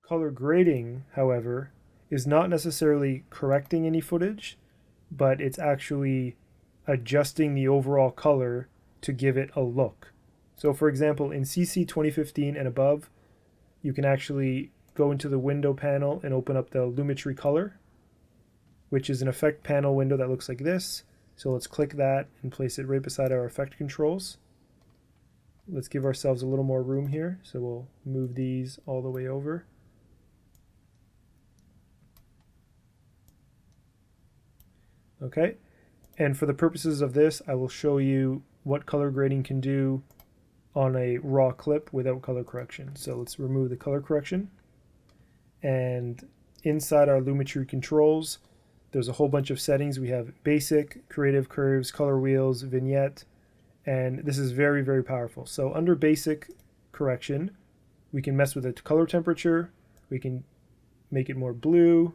Color grading, however, is not necessarily correcting any footage, but it's actually adjusting the overall color to give it a look. So for example, in CC 2015 and above, you can actually go into the window panel and open up the Lumetri color, which is an effect panel window that looks like this. So let's click that and place it right beside our effect controls. Let's give ourselves a little more room here. So we'll move these all the way over. Okay, and for the purposes of this, I will show you what color grading can do on a raw clip without color correction. So let's remove the color correction. And inside our Lumetri controls, there's a whole bunch of settings. We have basic, creative curves, color wheels, vignette, and this is very, very powerful. So under basic correction, we can mess with the color temperature. We can make it more blue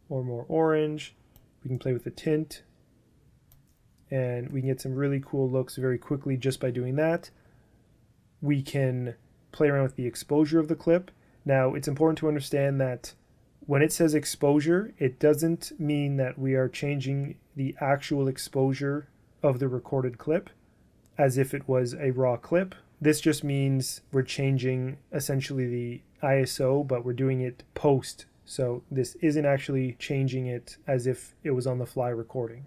or more orange. We can play with the tint, and we can get some really cool looks very quickly just by doing that. We can play around with the exposure of the clip. Now, it's important to understand that when it says exposure, it doesn't mean that we are changing the actual exposure of the recorded clip as if it was a raw clip. This just means we're changing essentially the ISO, but we're doing it post. So this isn't actually changing it as if it was on the fly recording.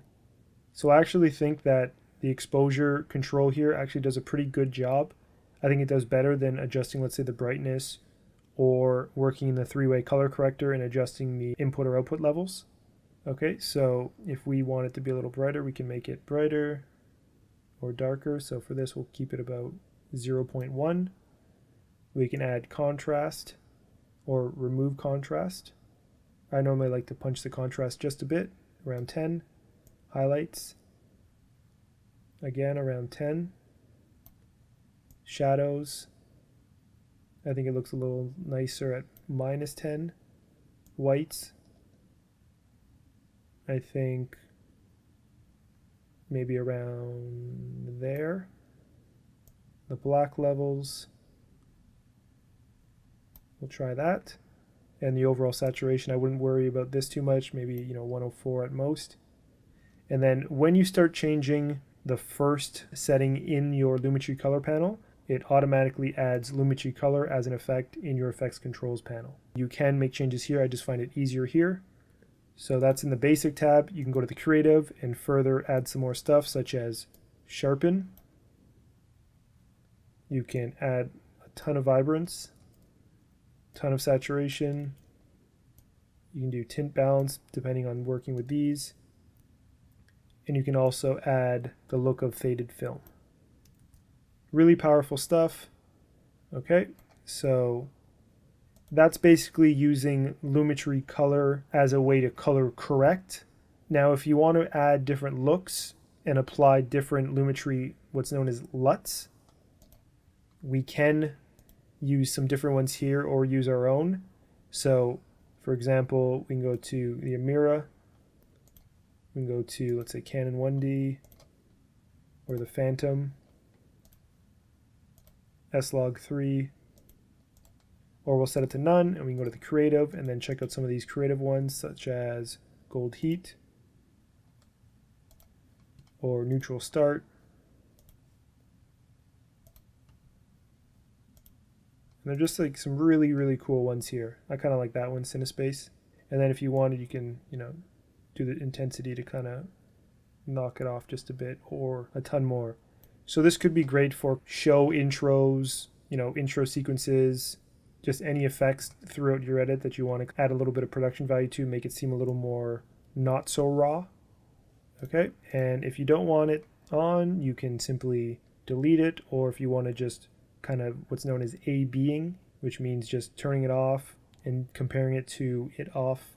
So I actually think that the exposure control here actually does a pretty good job. I think it does better than adjusting, let's say, the brightness or working in the three-way color corrector and adjusting the input or output levels. Okay, so if we want it to be a little brighter, we can make it brighter or darker. So for this, we'll keep it about 0.1. We can add contrast or remove contrast. I normally like to punch the contrast just a bit, around 10. Highlights, again around 10. Shadows, I think it looks a little nicer at -10. Whites, I think maybe around there. The black levels, we'll try that. And the overall saturation, I wouldn't worry about this too much, maybe 104 at most. And then when you start changing the first setting in your Lumetri color panel, it automatically adds Lumetri color as an effect in your effects controls panel. You can make changes here, I just find it easier here. So that's in the basic tab. You can go to the creative and further add some more stuff such as sharpen. You can add a ton of vibrance, ton of saturation. You can do tint balance depending on working with these. And you can also add the look of faded film. Really powerful stuff. Okay, so that's basically using Lumetri color as a way to color correct. Now, if you want to add different looks and apply different Lumetri, what's known as LUTs, we can use some different ones here or use our own. So, for example, we can go to the Amira. We can go to, let's say, Canon 1D or the Phantom, S-Log 3, or we'll set it to none and we can go to the creative and then check out some of these creative ones such as Gold Heat or Neutral Start. And they're just like some really, really cool ones here. I kind of like that one, Cinespace. And then if you wanted, you can, do the intensity to kind of knock it off just a bit or a ton more. So this could be great for show intros, intro sequences, just any effects throughout your edit that you want to add a little bit of production value to, make it seem a little more not so raw. Okay, and if you don't want it on, you can simply delete it, or if you want to just kind of what's known as A-Bing, which means just turning it off and comparing it to it off,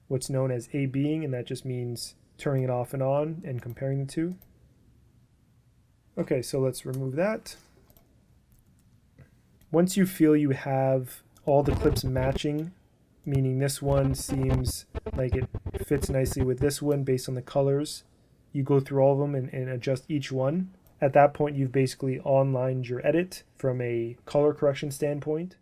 what's known as A-Bing, and that just means turning it off and on and comparing the two. Okay, so let's remove that. Once you feel you have all the clips matching, meaning this one seems like it fits nicely with this one based on the colors, you go through all of them and adjust each one. At that point, you've basically onlined your edit from a color correction standpoint.